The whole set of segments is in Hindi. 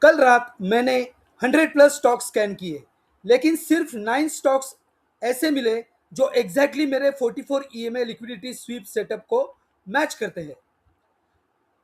कल रात मैंने 100 प्लस स्टॉक्स स्कैन किए, लेकिन सिर्फ 9 स्टॉक्स ऐसे मिले जो एग्जैक्टली मेरे 44 ईएमए लिक्विडिटी स्वीप सेटअप को मैच करते हैं।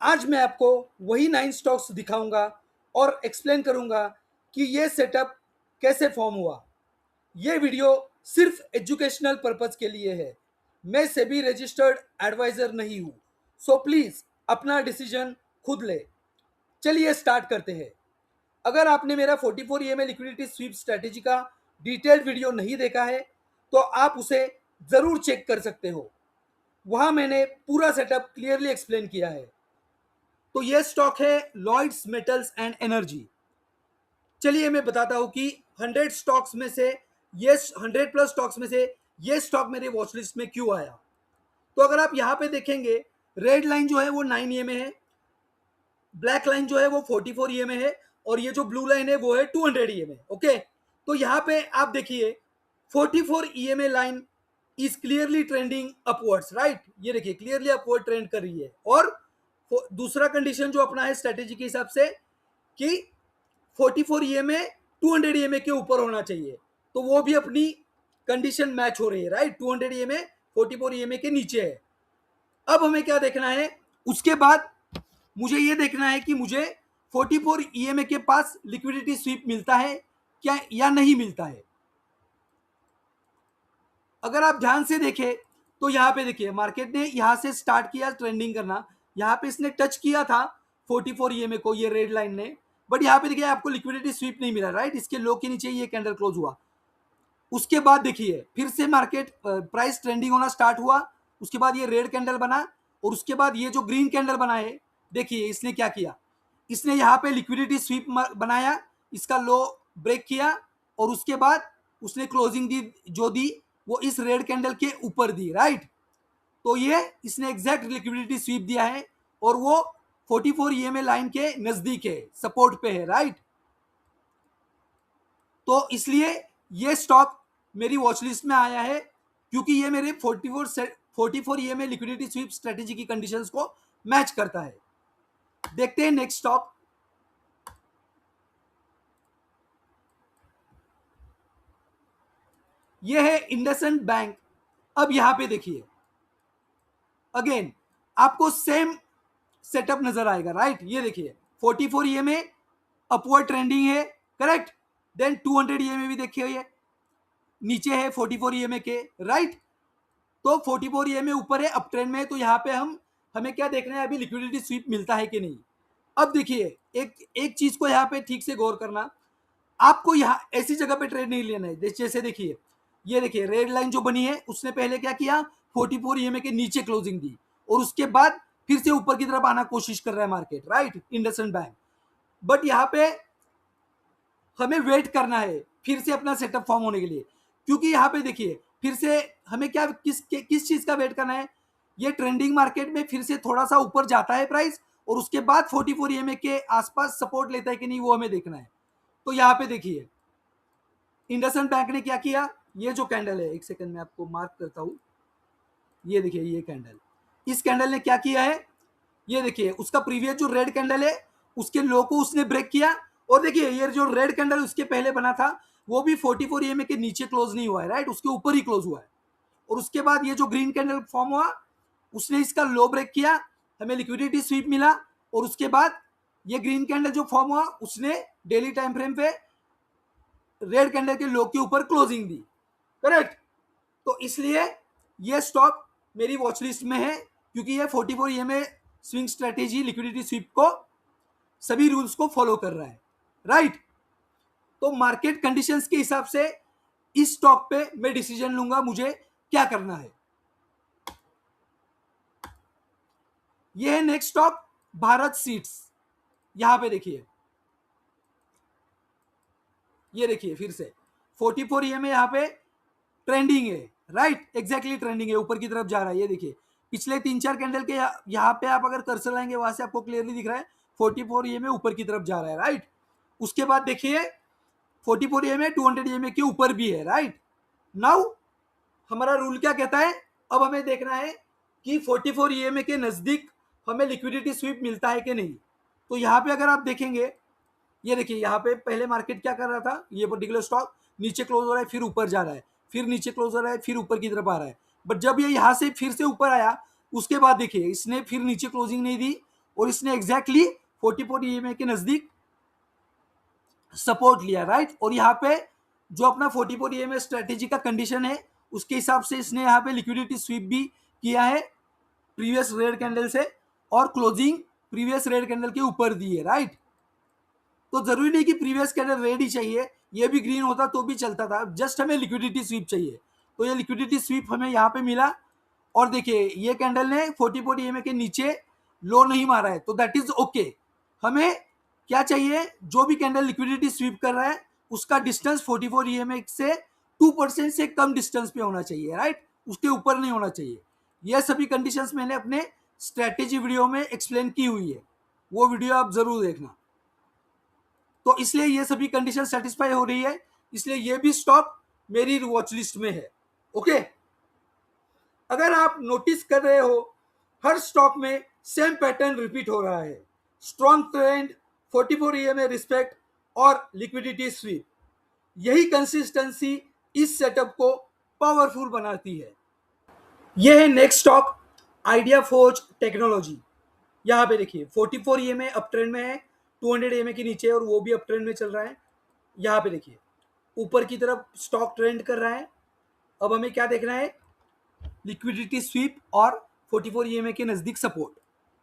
आज मैं आपको वही 9 स्टॉक्स दिखाऊंगा और एक्सप्लेन करूंगा कि ये सेटअप कैसे फॉर्म हुआ। ये वीडियो सिर्फ एजुकेशनल पर्पज के लिए है। मैं सेबी रजिस्टर्ड एडवाइजर नहीं हूँ, सो प्लीज अपना डिसीजन खुद ले। चलिए स्टार्ट करते हैं। अगर आपने मेरा 44 ईएमए लिक्विडिटी स्वीप स्ट्रेटेजी का डिटेल्ड वीडियो नहीं देखा है तो आप उसे जरूर चेक कर सकते हो। वहां मैंने पूरा सेटअप क्लियरली एक्सप्लेन किया है। तो यह स्टॉक है लॉयड्स मेटल्स एंड एनर्जी। चलिए मैं बताता हूं कि 100 स्टॉक्स में से ये 100 प्लस स्टॉक्स में से ये स्टॉक मेरे वॉच लिस्ट में क्यों आया। तो अगर आप यहां पे देखेंगे, रेड लाइन जो है वो 9 ईएमए है, ब्लैक लाइन जो है वो 44 ईएमए है, और ये जो ब्लू लाइन है वो है 200 ईएमए। ओके, तो यहाँ पे आप देखिए 44 EMA line is clearly trending upwards, right. ये देखिए क्लियरली अपवर्ड ट्रेंड कर रही है। और दूसरा कंडीशन जो अपना है स्ट्रेटेजी के हिसाब से कि 44 ईएमए 200 ईएमए के ऊपर होना चाहिए, तो वो भी अपनी कंडीशन मैच हो रही है, राइट। 200 ईएमए 44 ईएमए के नीचे है। अब हमें क्या देखना है, उसके बाद मुझे ये देखना है कि मुझे 44 ईएमए के पास लिक्विडिटी स्वीप मिलता है क्या या नहीं मिलता है। अगर आप ध्यान से देखें तो यहाँ पे देखिए मार्केट ने यहाँ से स्टार्ट किया ट्रेंडिंग करना, यहाँ पे इसने टच किया था 44 ईएमए को, ये रेड लाइन ने, बट यहाँ पे देखिए आपको लिक्विडिटी स्वीप नहीं मिला, राइट। इसके लो के नीचे ये कैंडल क्लोज हुआ। उसके बाद देखिए फिर से मार्केट प्राइस ट्रेंडिंग होना स्टार्ट हुआ। उसके बाद ये रेड कैंडल बना, और उसके बाद ये जो ग्रीन कैंडल बना है, देखिए इसने क्या किया, इसने यहाँ पे लिक्विडिटी स्वीप बनाया, इसका लो ब्रेक किया, और उसके बाद उसने क्लोजिंग दी जो दी वो इस रेड कैंडल के ऊपर दी, राइट। तो ये इसने एग्जैक्ट लिक्विडिटी स्वीप दिया है, और वो 44 ईएमए लाइन के नजदीक है, सपोर्ट पे है, राइट। तो इसलिए ये स्टॉक मेरी वॉच लिस्ट में आया है, क्योंकि ये मेरे 44 ईएमए लिक्विडिटी स्वीप स्ट्रेटेजी की कंडीशंस को मैच करता है। देखते हैं नेक्स्ट स्टॉक। ये है इंडसइंड बैंक। अब यहां पे देखिए अगेन आपको सेम सेटअप नजर आएगा, राइट। ये देखिए 44 ईएमए अपवर्ड ट्रेंडिंग है, करेक्ट। देन 200 ईएमए भी देखिए ये नीचे है 44 ईएमए के, राइट। तो 44 ईएमए ऊपर है, अप ट्रेंड में है। तो यहाँ पे हमें क्या देखना है, अभी लिक्विडिटी स्वीप मिलता है कि नहीं। अब देखिए एक एक चीज को यहाँ पे ठीक से गौर करना, आपको यहाँ ऐसी जगह पे ट्रेड नहीं लेना है। जैसे देखिए ये देखिए रेड लाइन जो बनी है, उसने पहले क्या किया, 44 ईएमए के नीचे क्लोजिंग दी, और उसके बाद फिर से ऊपर की तरफ आना कोशिश कर रहा है market, right, IndusInd bank. But यहाँ पे हमें वेट करना है फिर से अपना सेटअप फॉर्म होने के लिए, क्योंकि यहाँ पे देखिए फिर से हमें क्या किस चीज का वेट करना है, ये ट्रेंडिंग मार्केट में फिर से थोड़ा सा ऊपर जाता है प्राइस, और उसके बाद 44 ईएमए के आसपास सपोर्ट लेता है कि नहीं, वो हमें देखना है। तो यहाँ पे देखिए इंडसइंड बैंक ने क्या किया, ये जो कैंडल है, एक सेकंड में आपको मार्क करता हूं, ये देखिए ये कैंडल, इस कैंडल ने क्या किया है, ये देखिए उसका प्रीवियस जो रेड कैंडल है उसके लो को उसने ब्रेक किया, और देखिए ये जो रेड कैंडल उसके पहले बना था वो भी 44 ईएमए के नीचे क्लोज नहीं हुआ है, राइट, उसके ऊपर ही क्लोज हुआ है। और उसके बाद ये जो ग्रीन कैंडल फॉर्म हुआ उसने इसका लो ब्रेक किया, हमें लिक्विडिटी स्वीप मिला, और उसके बाद ये ग्रीन कैंडल जो फॉर्म हुआ उसने डेली टाइम फ्रेम पे रेड कैंडल के लो के ऊपर क्लोजिंग दी, करेक्ट। तो इसलिए ये स्टॉक मेरी वॉच लिस्ट में है, क्योंकि ये 44 EMA swing strategy liquidity SVEEP को सभी रूल्स को फॉलो कर रहा है, राइट। तो मार्केट कंडीशंस के हिसाब से इस स्टॉक पे मैं डिसीजन लूंगा मुझे क्या करना है। ये है नेक्स्ट स्टॉक भारत सीड्स। यहां पे देखिए ये देखिए फिर से 44 ईएमए यहाँ पे ट्रेंडिंग है, राइट, एग्जैक्टली ट्रेंडिंग है, ऊपर की तरफ जा रहा है। ये देखिए पिछले 3-4 कैंडल के यहाँ पे आप अगर कर्सर लाएंगे वहां से आपको क्लियरली दिख रहा है 44 ईएमए ऊपर की तरफ जा रहा है, राइट। उसके बाद देखिए 44 ईएमए 200 ईएमए के ऊपर भी है, राइट। नाउ हमारा रूल क्या कहता है, अब हमें देखना है कि 44 ईएमए के नजदीक हमें लिक्विडिटी स्वीप मिलता है कि नहीं। तो यहाँ पे अगर आप देखेंगे ये देखिए यहाँ पे पहले मार्केट क्या कर रहा था, ये पर्टिकुलर स्टॉक नीचे क्लोज हो रहा है, फिर ऊपर जा रहा है, फिर नीचे क्लोज हो रहा है, फिर ऊपर की तरफ आ रहा है। बट जब ये यहाँ से फिर से ऊपर आया, उसके बाद देखिए इसने फिर नीचे क्लोजिंग नहीं दी और इसने एग्जैक्टली 44 ईएमए के नजदीक सपोर्ट लिया, राइट। और यहाँ पे जो अपना 44 ईएमए स्ट्रेटेजी का कंडीशन है, उसके हिसाब से इसने यहाँ पे लिक्विडिटी स्वीप भी किया है प्रीवियस रेड कैंडल से, और क्लोजिंग प्रीवियस रेड कैंडल के ऊपर दी है, राइट। तो जरूरी नहीं कि प्रीवियस कैंडल रेड ही चाहिए, ये भी ग्रीन होता तो भी चलता था, जस्ट हमें लिक्विडिटी स्वीप चाहिए। तो ये लिक्विडिटी स्वीप हमें यहाँ पे मिला, और देखिए ये कैंडल ने 44 ईएमए के नीचे लो नहीं मारा है, तो दैट इज ओके। हमें क्या चाहिए, जो भी कैंडल लिक्विडिटी स्वीप कर रहा है उसका डिस्टेंस 44 ईएमए से 2% से कम डिस्टेंस पे होना चाहिए, राइट, उसके ऊपर नहीं होना चाहिए। यह सभी कंडीशंस मैंने अपने स्ट्रेटेजी वीडियो में एक्सप्लेन की हुई है, वो वीडियो आप जरूर देखना। तो इसलिए ये सभी कंडीशन सेटिस्फाई हो रही है, इसलिए ये भी स्टॉक मेरी वॉच लिस्ट में है। ओके, अगर आप नोटिस कर रहे हो हर स्टॉक में सेम पैटर्न रिपीट हो रहा है, स्ट्रॉन्ग ट्रेंड, 44 ईएमए रिस्पेक्ट और लिक्विडिटी स्वीप, यही कंसिस्टेंसी इस सेटअप को पावरफुल बनाती है। यह है next stock, idea forge technology. यहाँ पे देखिए 44 ईएमए अप ट्रेंड में है, 200 ईएमए के नीचे और वो भी अप ट्रेंड में चल रहा है। यहाँ पे देखिए ऊपर की तरफ स्टॉक ट्रेंड कर रहा है। अब हमें क्या देखना है, लिक्विडिटी स्वीप और 44 ईएमए के नजदीक सपोर्ट।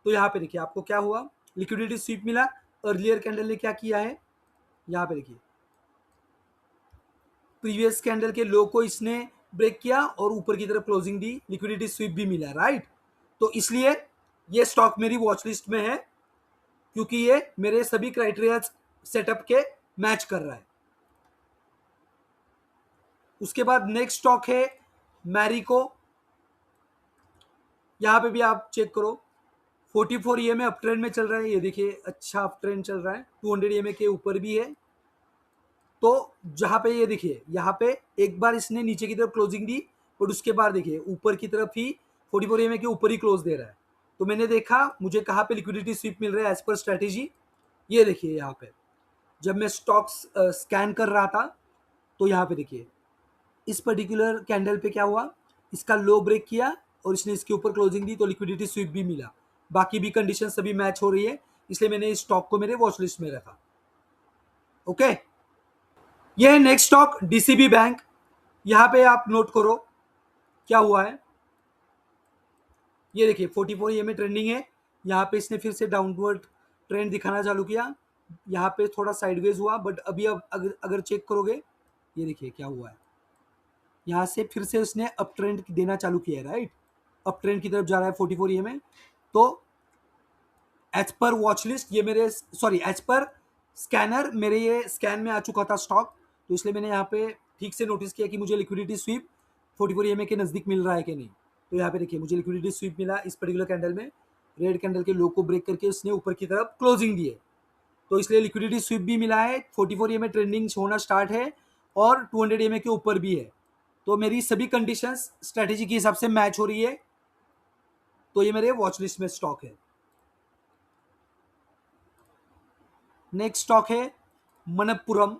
तो यहाँ पे देखिए आपको क्या हुआ, लिक्विडिटी स्वीप मिला। अर्लियर कैंडल ने क्या किया है, यहाँ पे देखिए प्रीवियस कैंडल के लो को इसने ब्रेक किया और ऊपर की तरफ क्लोजिंग दी, लिक्विडिटी स्वीप भी मिला, राइट। तो इसलिए ये स्टॉक मेरी वॉच लिस्ट में है, क्योंकि ये मेरे सभी क्राइटेरिया सेटअप के मैच कर रहा है। उसके बाद नेक्स्ट स्टॉक है मैरिको। यहाँ पे भी आप चेक करो, 44 ईएमए अप ट्रेंड में चल रहा है, ये देखिए अच्छा अप ट्रेंड चल रहा है, 200 ईएमए के ऊपर भी है। तो जहाँ पे ये देखिए यहाँ पे एक बार इसने नीचे की तरफ क्लोजिंग दी और उसके बाद देखिए ऊपर की तरफ ही 44 ईएमए के ऊपर ही क्लोज दे रहा है। तो मैंने देखा मुझे कहाँ पे लिक्विडिटी स्वीप मिल रहा है एज पर स्ट्रेटेजी, ये देखिए यहाँ पे जब मैं स्टॉक्स स्कैन कर रहा था, तो यहाँ पे देखिए इस पर्टिकुलर कैंडल पे क्या हुआ, इसका लो ब्रेक किया और इसने इसके ऊपर क्लोजिंग दी, तो लिक्विडिटी स्वीप भी मिला। बाकी भी कंडीशन सभी मैच हो रही है, इसलिए मैंने इस स्टॉक को मेरे वॉच लिस्ट में रखा। ओके, यह है नेक्स्ट स्टॉक डीसीबी बैंक। यहाँ पे आप नोट करो क्या हुआ है, ये देखिए 44 ईएमए ट्रेंडिंग है, यहाँ पे इसने फिर से डाउनवर्ड ट्रेंड दिखाना चालू किया, यहाँ पे थोड़ा साइडवेज हुआ, बट अभी अब अगर चेक करोगे ये देखिए क्या हुआ है, यहाँ से फिर से उसने अप ट्रेंड देना चालू किया है, राइट, अप ट्रेंड की तरफ जा रहा है 44 ईएमए। तो एज पर वॉच लिस्ट ये मेरे एज पर स्कैनर मेरे ये स्कैन में आ चुका था स्टॉक, तो इसलिए मैंने यहाँ पे ठीक से नोटिस किया कि मुझे लिक्विडिटी स्वीप 44 ईएमए के नज़दीक मिल रहा है कि नहीं। तो यहाँ पे देखिए मुझे लिक्विडिटी स्वीप मिला इस पर्टिकुलर कैंडल में, रेड कैंडल के लो को ब्रेक करके इसने ऊपर की तरफ क्लोजिंग दी है, तो इसलिए लिक्विडिटी स्वीप भी मिला है, 44 ईएमए ट्रेंडिंग होना स्टार्ट है और 200 ईएमए के ऊपर भी है। तो मेरी सभी कंडीशंस स्ट्रेटेजी के हिसाब से मैच हो रही है, तो ये मेरे वॉच लिस्ट में स्टॉक है। नेक्स्ट स्टॉक है मनप्पुरम।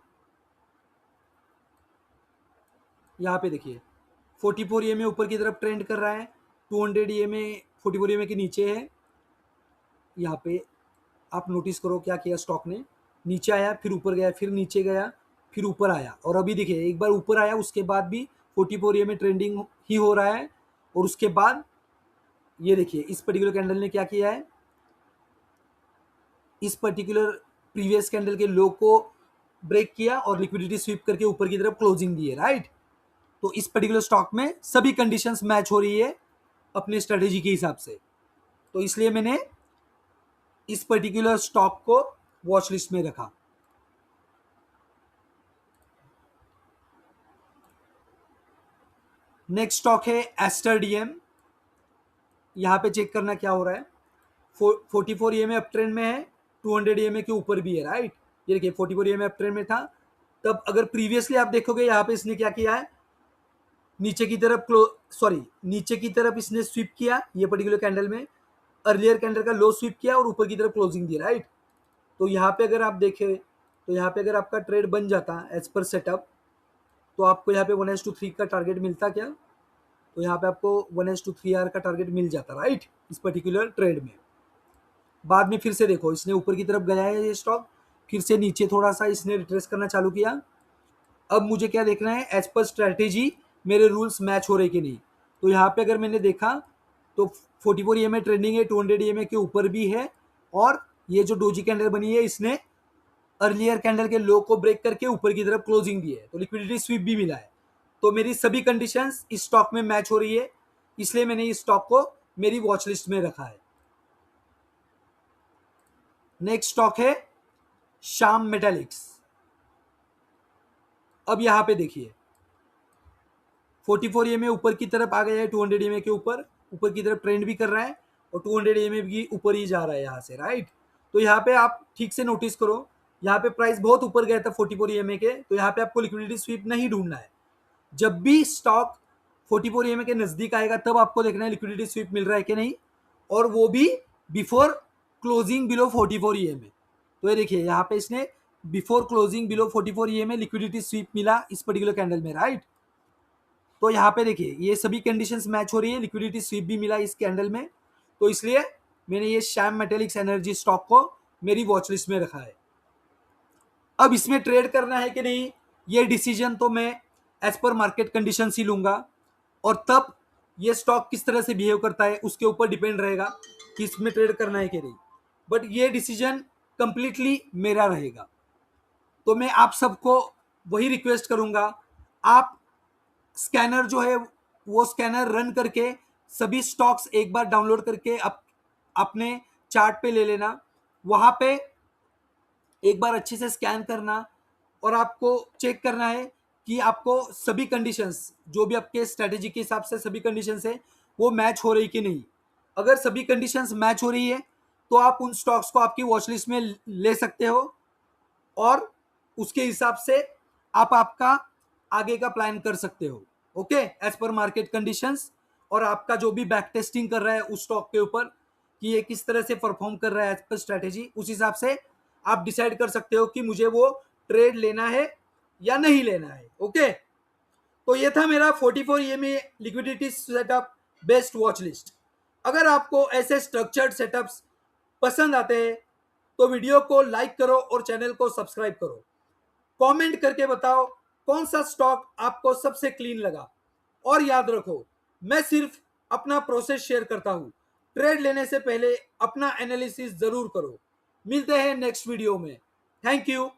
यहाँ पे देखिए 44 ईएमए ऊपर की तरफ ट्रेंड कर रहा है, 200 ईएमए 44 ईएमए के नीचे है। यहाँ पे आप नोटिस करो क्या किया स्टॉक ने, नीचे आया फिर ऊपर गया फिर नीचे गया फिर ऊपर आया, और अभी देखिए एक बार ऊपर आया उसके बाद भी 44 ईएमए ट्रेंडिंग ही हो रहा है। और उसके बाद ये देखिए इस पर्टिकुलर कैंडल ने क्या किया है, इस पर्टिकुलर प्रीवियस कैंडल के लो को ब्रेक किया और लिक्विडिटी स्वीप करके ऊपर की तरफ क्लोजिंग दी है, राइट। तो इस पर्टिकुलर स्टॉक में सभी कंडीशंस मैच हो रही है अपने स्ट्रेटेजी के हिसाब से, तो इसलिए मैंने इस पर्टिकुलर स्टॉक को वॉच लिस्ट में रखा। नेक्स्ट स्टॉक है एस्टर डीएम। यहाँ पे चेक करना क्या हो रहा है, 44 ईएमए अप ट्रेंड में है, 200 ईएमए के ऊपर भी है, राइट। ये देखिए 44 ईएमए अप ट्रेंड में था, तब अगर प्रीवियसली आप देखोगे यहाँ पे इसने क्या किया है, नीचे की तरफ नीचे की तरफ इसने स्वीप किया ये पर्टिकुलर कैंडल में, अर्लियर कैंडल का लो स्वीप किया और ऊपर की तरफ क्लोजिंग दी, राइट। तो यहाँ पे अगर आप देखें तो यहाँ पे अगर आपका ट्रेड बन जाता एज पर सेटअप, तो आपको यहाँ पे 1:3 का टारगेट मिलता क्या? तो यहाँ पे आपको 1:3 आर का टारगेट मिल जाता, राइट, इस पर्टिकुलर ट्रेड में। बाद में फिर से देखो इसने ऊपर की तरफ गया है ये स्टॉक, फिर से नीचे थोड़ा सा इसने रिट्रेस करना चालू किया। अब मुझे क्या देखना है, एज पर स्ट्रैटेजी मेरे रूल्स मैच हो रहे कि नहीं। तो यहाँ पे अगर मैंने देखा तो 44 EMA ट्रेंडिंग है, 200 EMA के ऊपर भी है, और ये जो डोजी कैंडल बनी है इसने अर्लियर कैंडल के लो को ब्रेक करके ऊपर की तरफ क्लोजिंग दी है, तो लिक्विडिटी स्वीप भी मिला है। तो मेरी सभी कंडीशंस इस स्टॉक में मैच हो रही है, इसलिए मैंने इस स्टॉक को मेरी वॉच लिस्ट में रखा है। नेक्स्ट स्टॉक है श्याम मेटालिक्स। अब यहां पे देखिए 44 EMA ऊपर की तरफ आ गया है, 200 EMA के ऊपर की तरफ ट्रेंड भी कर रहा है, और 200 EMA भी ऊपर ही जा रहा है यहाँ से, राइट। तो यहाँ पे आप ठीक से नोटिस करो, यहाँ पे प्राइस बहुत ऊपर गया था 44 EMA के, तो यहाँ पे आपको लिक्विडिटी स्वीप नहीं ढूंढना है। जब भी स्टॉक 44 EMA के नजदीक आएगा तब आपको देखना है लिक्विडिटी स्वीप मिल रहा है कि नहीं, और वो भी बिफोर क्लोजिंग बिलो 44 EMA। तो ये देखिए यहाँ पे इसने before closing below 44 EMA liquidity SVEEP मिला इस पर्टिकुलर कैंडल में, राइट। तो यहाँ पे देखिए ये सभी कंडीशंस मैच हो रही है, लिक्विडिटी स्वीप भी मिला इस कैंडल में, तो इसलिए मैंने ये श्याम मेटालिक्स एनर्जी स्टॉक को मेरी वॉच लिस्ट में रखा है। अब इसमें ट्रेड करना है कि नहीं, ये डिसीजन तो मैं एज पर मार्केट कंडीशंस ही लूंगा, और तब ये स्टॉक किस तरह से बिहेव करता है उसके ऊपर डिपेंड रहेगा कि इसमें ट्रेड करना है कि नहीं, बट ये डिसीजन कंप्लीटली मेरा रहेगा। तो मैं आप सबको वही रिक्वेस्ट करूंगा, आप स्कैनर जो है वो स्कैनर रन करके सभी स्टॉक्स एक बार डाउनलोड करके अपने चार्ट पे ले लेना, वहां पे एक बार अच्छे से स्कैन करना, और आपको चेक करना है कि आपको सभी कंडीशंस जो भी आपके स्ट्रेटेजी के हिसाब से सभी कंडीशंस है वो मैच हो रही कि नहीं। अगर सभी कंडीशंस मैच हो रही है तो आप उन स्टॉक्स को आपकी वॉच लिस्ट में ले सकते हो, और उसके हिसाब से आप आपका आगे का प्लान कर सकते हो, okay, as per market conditions. और आपका जो भी बैक टेस्टिंग कर रहा है उस स्टॉक के ऊपर कि ये किस तरह से परफॉर्म कर रहा है एज पर स्ट्रेटेजी, उस हिसाब से आप डिसाइड कर सकते हो कि मुझे वो ट्रेड लेना है या नहीं लेना है, ओके। तो ये था मेरा 44 EMA liquidity setup best watch list. अगर आपको ऐसे स्ट्रक्चर्ड सेटअप्स पसंद आते हैं तो वीडियो को लाइक करो और चैनल को सब्सक्राइब करो। कमेंट करके बताओ कौन सा स्टॉक आपको सबसे क्लीन लगा, और याद रखो मैं सिर्फ अपना प्रोसेस शेयर करता हूं, ट्रेड लेने से पहले अपना एनालिसिस जरूर करो। मिलते हैं नेक्स्ट वीडियो में, थैंक यू।